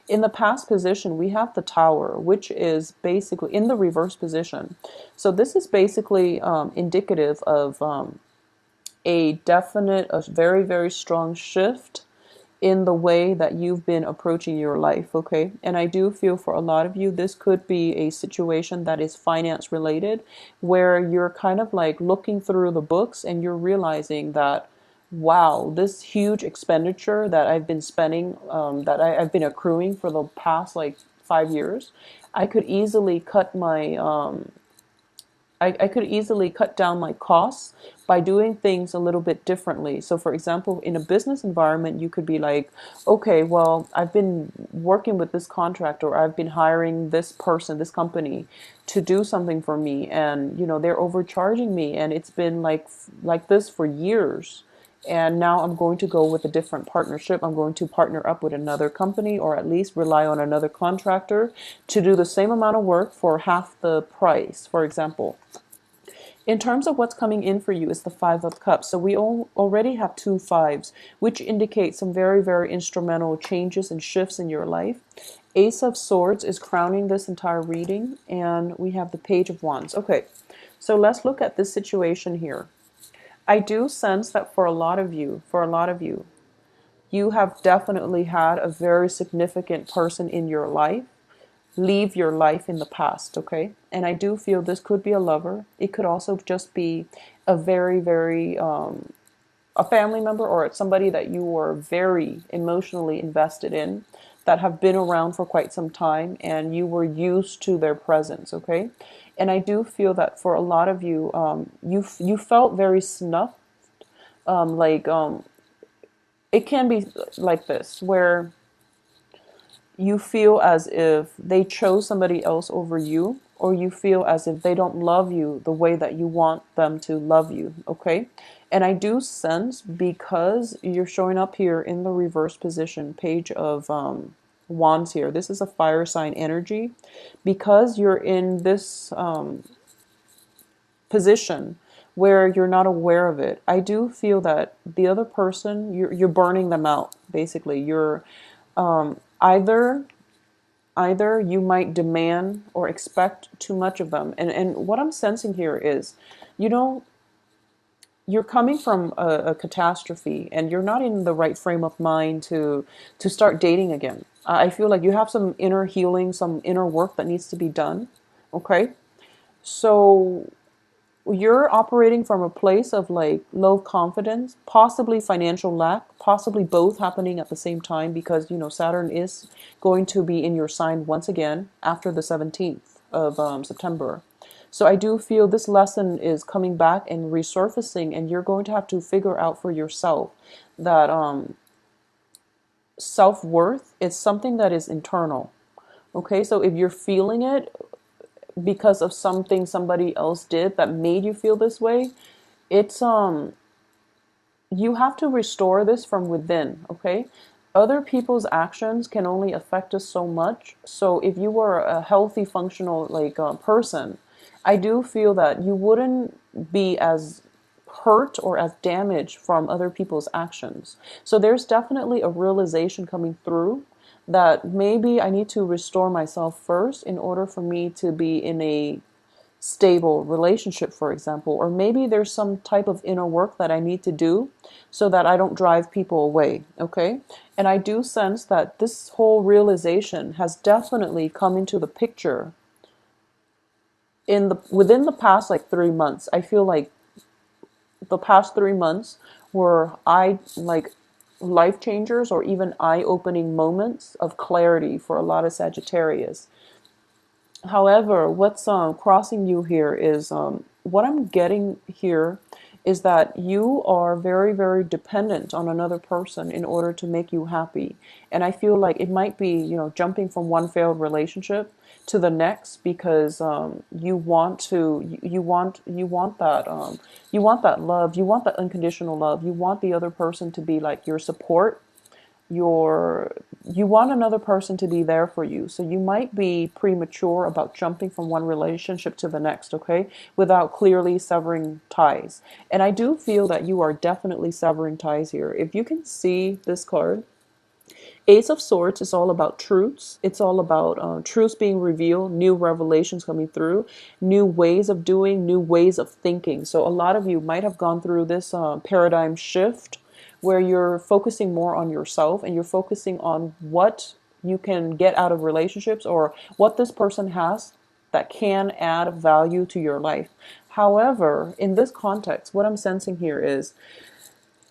In the past position, we have the Tower, which is basically in the reverse position. So this is basically indicative of a definite, a very, very strong shift in the way that you've been approaching your life, okay? And I do feel for a lot of you, this could be a situation that is finance related, where you're kind of like looking through the books and you're realizing that, wow, this huge expenditure that I've been spending, I've been accruing for the past like 5 years, I could easily cut my I could easily cut down my costs by doing things a little bit differently. So, for example, in a business environment, you could be like, okay, well, I've been working with this contractor, or I've been hiring this person, this company to do something for me, and they're overcharging me, and it's been like this for years. And now I'm going to go with a different partnership. I'm going to partner up with another company, or at least rely on another contractor to do the same amount of work for half the price, for example. In terms of what's coming in for you is the Five of Cups. So we already have two fives, which indicate some very, very instrumental changes and shifts in your life. Ace of Swords is crowning this entire reading, and we have the Page of Wands. Okay, so let's look at this situation here. I do sense that for a lot of you, you have definitely had a very significant person in your life leave your life in the past, okay? And I do feel this could be a lover. It could also just be a very, very, a family member, or it's somebody that you were very emotionally invested in, that have been around for quite some time and you were used to their presence, okay? And I do feel that for a lot of you, you felt very snuffed, like it can be like this, where you feel as if they chose somebody else over you, or you feel as if they don't love you the way that you want them to love you, okay? And I do sense, because you're showing up here in the reverse position, Page of Wands here. This is a fire sign energy. Because you're in this position where you're not aware of it, I do feel that the other person, you're burning them out, basically. You're either either you might demand or expect too much of them. And what I'm sensing here is, you know, you're coming from a catastrophe, and you're not in the right frame of mind to start dating again. I feel like you have some inner healing, some inner work that needs to be done. Okay? So you're operating from a place of like low confidence, possibly financial lack, possibly both happening at the same time, because Saturn is going to be in your sign once again after the 17th of September. So I do feel this lesson is coming back and resurfacing, and you're going to have to figure out for yourself that self-worth is something that is internal. Okay, so if you're feeling it because of something somebody else did that made you feel this way, it's you have to restore this from within, okay? Other people's actions can only affect us so much. So if you were a healthy, functional like person, I do feel that you wouldn't be as hurt or as damaged from other people's actions. So there's definitely a realization coming through that maybe I need to restore myself first in order for me to be in a stable relationship, for example. Or maybe there's some type of inner work that I need to do so that I don't drive people away, okay? And I do sense that this whole realization has definitely come into the picture within the past like 3 months. I feel like the past 3 months were life changers, or even eye-opening moments of clarity for a lot of Sagittarius. However, what's crossing you here is, what I'm getting here is that you are very, very dependent on another person in order to make you happy. And I feel like it might be, jumping from one failed relationship to the next, because you want that love, you want that unconditional love, you want the other person to be like your support, you want another person to be there for you. So you might be premature about jumping from one relationship to the next, okay, without clearly severing ties. And I do feel that you are definitely severing ties here. If you can see this card, Ace of Swords is all about truths. It's all about truths being revealed, new revelations coming through, new ways of doing, new ways of thinking. So a lot of you might have gone through this paradigm shift where you're focusing more on yourself and you're focusing on what you can get out of relationships or what this person has that can add value to your life. However, in this context, what I'm sensing here is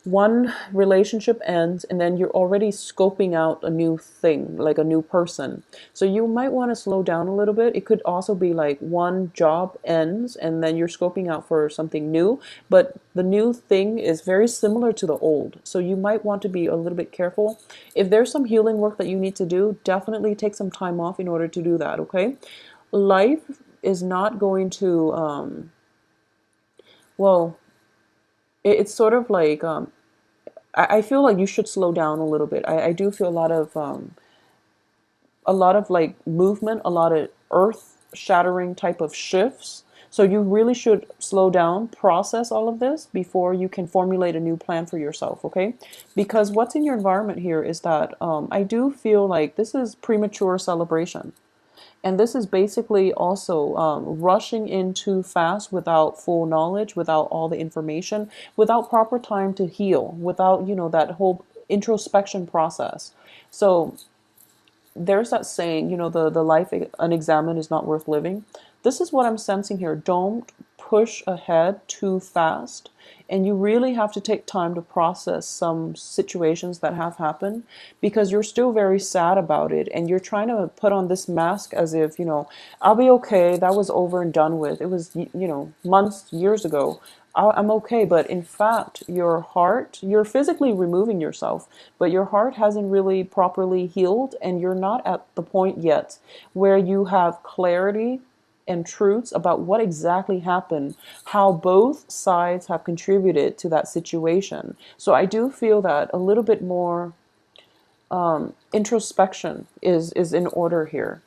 one relationship ends and then you're already scoping out a new thing, like a new person. So you might want to slow down a little bit. It could also be like one job ends and then you're scoping out for something new, but the new thing is very similar to the old. So you might want to be a little bit careful. If there's some healing work that you need to do, definitely take some time off in order to do that, okay? Life is not going to, well, it's sort of like I feel like you should slow down a little bit. I do feel a lot of like movement, a lot of earth shattering type of shifts. So you really should slow down, process all of this before you can formulate a new plan for yourself, okay? Because what's in your environment here is that I do feel like this is premature celebration. And this is basically also rushing in too fast without full knowledge, without all the information, without proper time to heal, without, you know, that whole introspection process. So there's that saying, you know, the life unexamined is not worth living. This is what I'm sensing here. Don't push ahead too fast. And you really have to take time to process some situations that have happened because you're still very sad about it. And you're trying to put on this mask as if, you know, I'll be okay. That was over and done with. It was, you know, months, years ago. I'm okay. But in fact, your heart, you're physically removing yourself, but your heart hasn't really properly healed. And you're not at the point yet where you have clarity and truths about what exactly happened, how both sides have contributed to that situation. So I do feel that a little bit more introspection is in order here.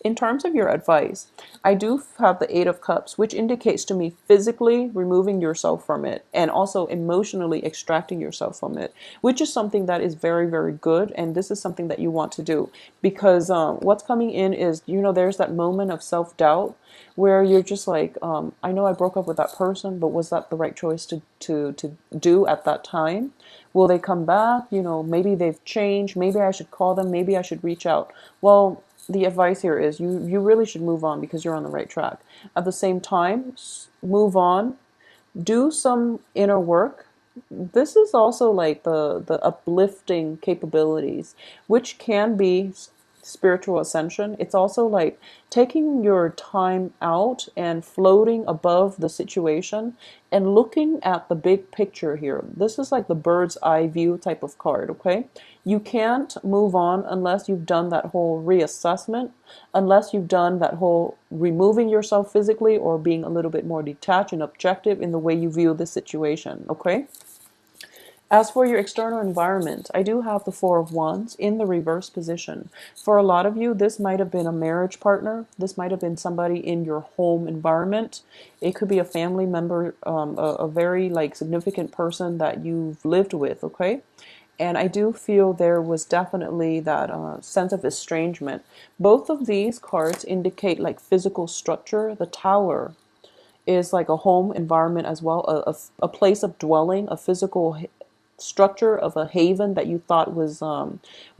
In terms of your advice, I do have the Eight of Cups, which indicates to me physically removing yourself from it and also emotionally extracting yourself from it, which is something that is very, very good. And this is something that you want to do because what's coming in is, you know, there's that moment of self-doubt where you're just like, I know I broke up with that person, but was that the right choice to do at that time? Will they come back? You know, maybe they've changed. Maybe I should call them. Maybe I should reach out. Well, the advice here is you really should move on because you're on the right track. At the same time, move on, do some inner work. This is also like the uplifting capabilities, which can be spiritual ascension. It's also like taking your time out and floating above the situation and looking at the big picture here. This is like the bird's eye view type of card, okay? You can't move on unless you've done that whole reassessment, unless you've done that whole removing yourself physically or being a little bit more detached and objective in the way you view the situation, okay? As for your external environment, I do have the Four of Wands in the reverse position. For a lot of you, this might have been a marriage partner. This might have been somebody in your home environment. It could be a family member, a very like significant person that you've lived with, okay? And I do feel there was definitely that sense of estrangement. Both of these cards indicate like physical structure. The Tower is like a home environment as well, a place of dwelling, a physical structure of a haven that you thought was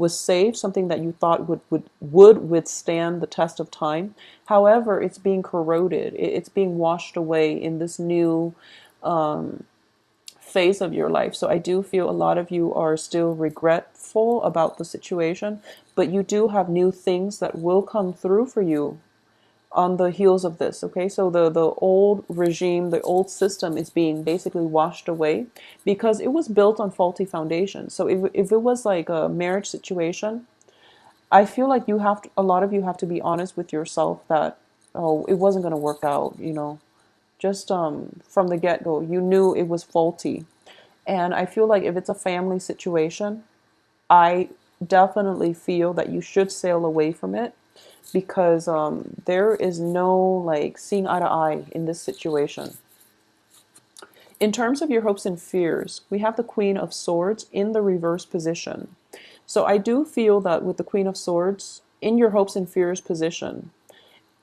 safe, something that you thought would withstand the test of time. However, it's being corroded. It's being washed away in this new phase of your life. So I do feel a lot of you are still regretful about the situation, but you do have new things that will come through for you on the heels of this. Okay, so the old regime, the old system is being basically washed away because it was built on faulty foundations. So if it was like a marriage situation, I feel like you have to, a lot of you have to be honest with yourself that, oh, it wasn't going to work out, you know, just from the get-go you knew it was faulty. And I feel like if it's a family situation, I definitely feel that you should sail away from it because there is no like seeing eye to eye in this situation. In terms of your hopes and fears, we have the Queen of Swords in the reverse position. So I do feel that with the Queen of Swords in your hopes and fears position,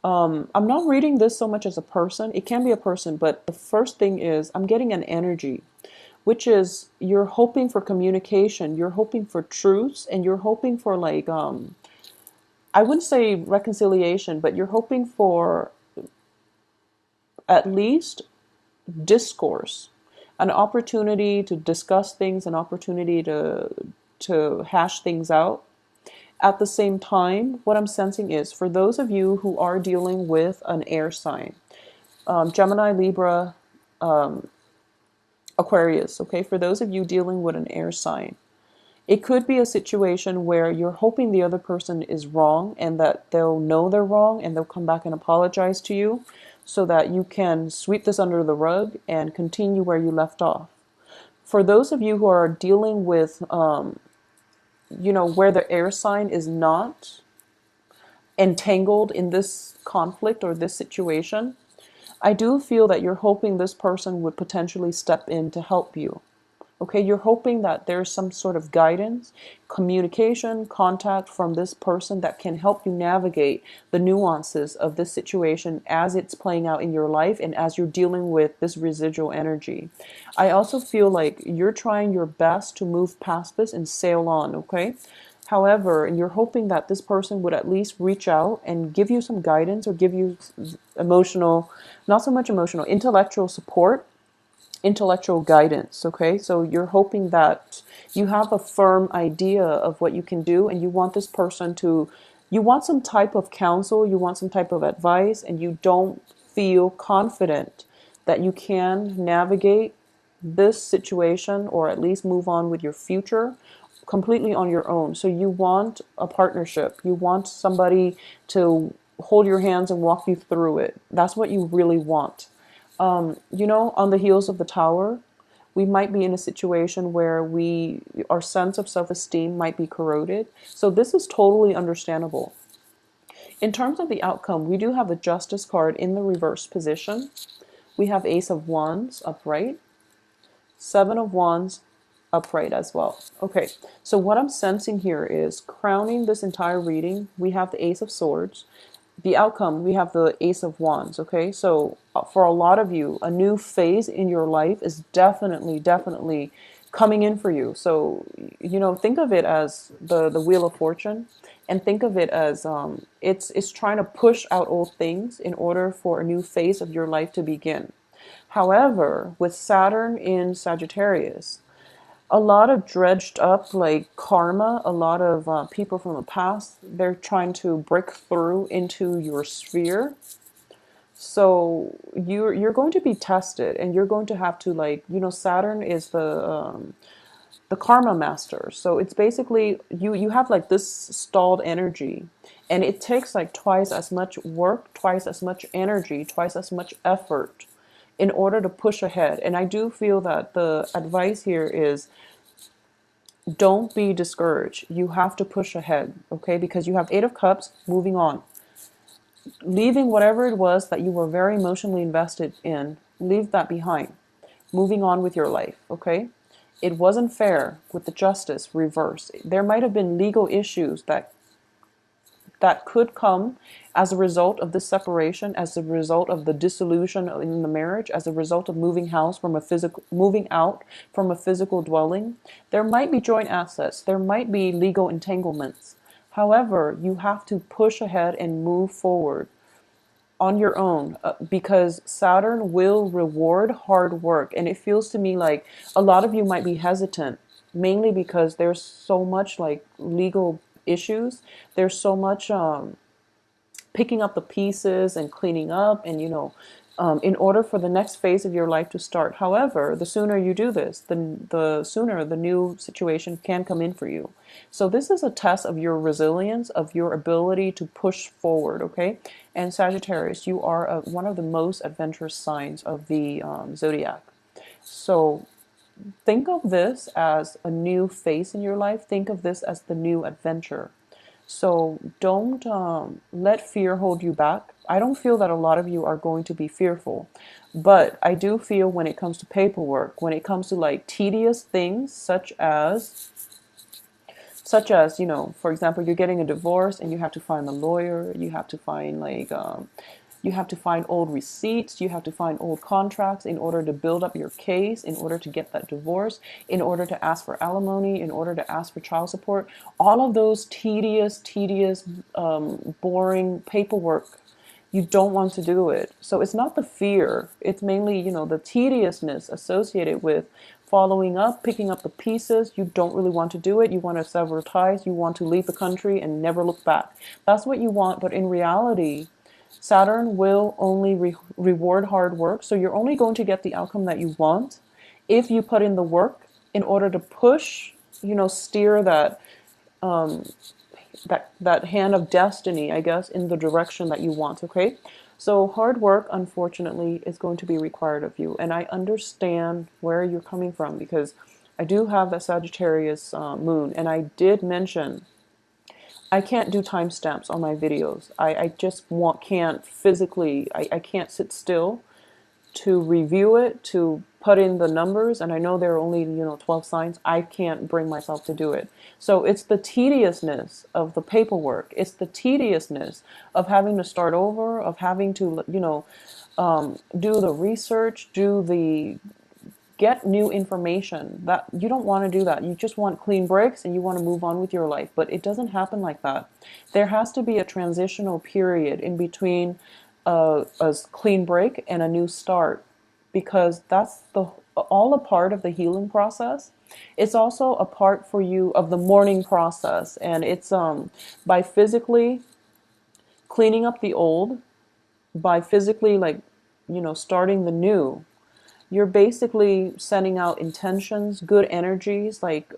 I'm not reading this so much as a person. It can be a person, but the first thing is I'm getting an energy, which is you're hoping for communication, you're hoping for truths, and you're hoping for like I wouldn't say reconciliation, but you're hoping for at least discourse, an opportunity to discuss things, an opportunity to hash things out. At the same time, what I'm sensing is for those of you who are dealing with an air sign, Gemini, Libra, Aquarius, okay, for those of you dealing with an air sign, it could be a situation where you're hoping the other person is wrong and that they'll know they're wrong and they'll come back and apologize to you so that you can sweep this under the rug and continue where you left off. For those of you who are dealing with, where the air sign is not entangled in this conflict or this situation, I do feel that you're hoping this person would potentially step in to help you. Okay, you're hoping that there's some sort of guidance, communication, contact from this person that can help you navigate the nuances of this situation as it's playing out in your life and as you're dealing with this residual energy. I also feel like you're trying your best to move past this and sail on, okay? However, and you're hoping that this person would at least reach out and give you some guidance or give you emotional, not so much emotional, intellectual support, intellectual guidance. Okay, so you're hoping that you have a firm idea of what you can do and you want this person to, you want some type of counsel, you want some type of advice, and you don't feel confident that you can navigate this situation or at least move on with your future completely on your own. So you want a partnership, you want somebody to hold your hands and walk you through it. That's what you really want. On the heels of the Tower, we might be in a situation where our sense of self-esteem might be corroded. So this is totally understandable. In terms of the outcome, we do have the Justice card in the reverse position. We have Ace of Wands upright, Seven of Wands upright as well. Okay, so what I'm sensing here is crowning this entire reading, we have the Ace of Swords. The outcome, we have the Ace of Wands. Okay, so for a lot of you, a new phase in your life is definitely coming in for you. So think of it as the Wheel of Fortune, and think of it as it's trying to push out old things in order for a new phase of your life to begin. However, with Saturn in Sagittarius, a lot of dredged up like karma, a lot of people from the past, they're trying to break through into your sphere. So you're going to be tested, and you're going to have to, Saturn is the karma master. So it's basically you have like this stalled energy, and it takes like twice as much work, twice as much energy, twice as much effort in order to push ahead. And I do feel that the advice here is don't be discouraged. You have to push ahead, okay? Because you have Eight of Cups, moving on. Leaving whatever it was that you were very emotionally invested in, leave that behind. Moving on with your life, okay? It wasn't fair with the Justice reverse. There might have been legal issues that could come as a result of this separation, as a result of the dissolution in the marriage, as a result of moving out from a physical dwelling. There might be joint assets, there might be legal entanglements. However, you have to push ahead and move forward on your own, because Saturn will reward hard work. And it feels to me like a lot of you might be hesitant, mainly because there's so much like legal issues. There's so much picking up the pieces and cleaning up, and in order for the next phase of your life to start. However, the sooner you do this, the sooner the new situation can come in for you. So this is a test of your resilience, of your ability to push forward, okay? And Sagittarius, you are one of the most adventurous signs of the zodiac. So think of this as a new phase in your life. Think of this as the new adventure. So don't let fear hold you back. I don't feel that a lot of you are going to be fearful, but I do feel when it comes to paperwork, when it comes to like tedious things such as such as, you know, for example, you're getting a divorce and you have to find a lawyer, you have to find like you have to find old receipts, you have to find old contracts in order to build up your case, in order to get that divorce, in order to ask for alimony, in order to ask for child support. All of those tedious, boring paperwork, you don't want to do it. So it's not the fear, it's mainly, you know, the tediousness associated with following up, picking up the pieces. You don't really want to do it. You want to sever ties. You want to leave the country and never look back. That's what you want. But in reality, Saturn will only reward hard work. So you're only going to get the outcome that you want if you put in the work in order to push, you know, steer that hand of destiny, I guess, in the direction that you want, okay? So hard work, unfortunately, is going to be required of you. And I understand where you're coming from because I do have that Sagittarius moon. And I did mention I can't do timestamps on my videos. I just can't physically, I can't sit still to review it, to put in the numbers, and I know there are only, you know, 12 signs. I can't bring myself to do it. So it's the tediousness of the paperwork. It's the tediousness of having to start over, of having to, you know, do the research, get new information. That you don't want to do that. You just want clean breaks and you want to move on with your life. But it doesn't happen like that. There has to be a transitional period in between a clean break and a new start, because that's all a part of the healing process. It's also a part for you of the mourning process, and it's by physically cleaning up the old, by physically, like, you know, starting the new. You're basically sending out intentions, good energies, like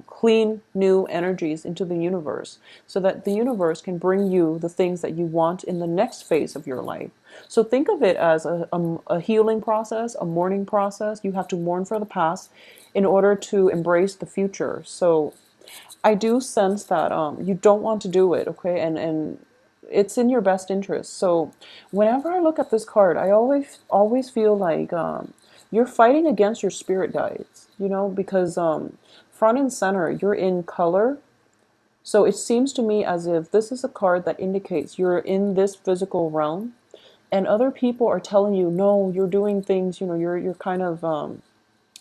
clean new energies into the universe, so that the universe can bring you the things that you want in the next phase of your life. So think of it as a healing process, a mourning process. You have to mourn for the past in order to embrace the future. So I do sense that you don't want to do it, okay? And it's in your best interest. So whenever I look at this card, I always feel like you're fighting against your spirit guides, you know, because front and center, you're in color. So it seems to me as if this is a card that indicates you're in this physical realm, and other people are telling you, no, you're doing things, you know, you're kind of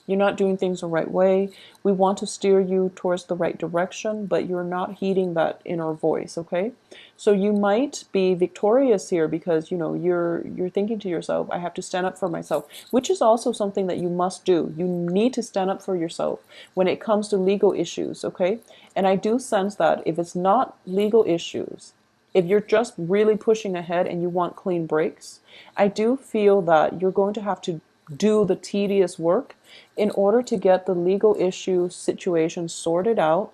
you're not doing things the right way. We want to steer you towards the right direction, but you're not heeding that inner voice, okay? So you might be victorious here because, you know, you're thinking to yourself, I have to stand up for myself, which is also something that you must do. You need to stand up for yourself when it comes to legal issues, okay? And I do sense that if it's not legal issues, if you're just really pushing ahead and you want clean breaks, I do feel that you're going to have to do the tedious work in order to get the legal issue situation sorted out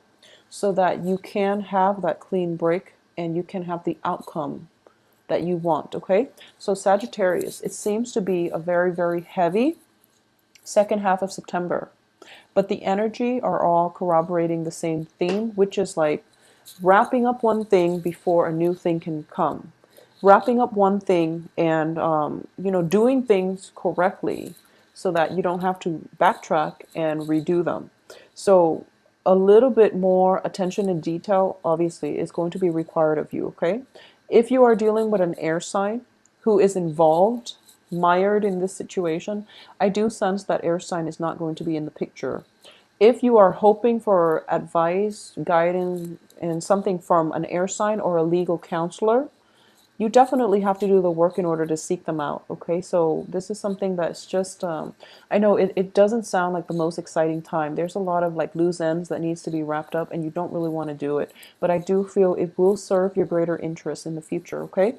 so that you can have that clean break and you can have the outcome that you want, okay? So Sagittarius, it seems to be a very, very heavy second half of September, but the energy are all corroborating the same theme, which is like wrapping up one thing before a new thing can come. Wrapping up one thing and you know, doing things correctly so that you don't have to backtrack and redo them. So a little bit more attention and detail obviously is going to be required of you, okay? If you are dealing with an air sign who is involved, mired in this situation, I do sense that air sign is not going to be in the picture. If you are hoping for advice, guidance, and something from an air sign or a legal counselor, you definitely have to do the work in order to seek them out, okay? So this is something that's just, I know it doesn't sound like the most exciting time. There's a lot of like loose ends that needs to be wrapped up and you don't really want to do it. But I do feel it will serve your greater interest in the future, okay?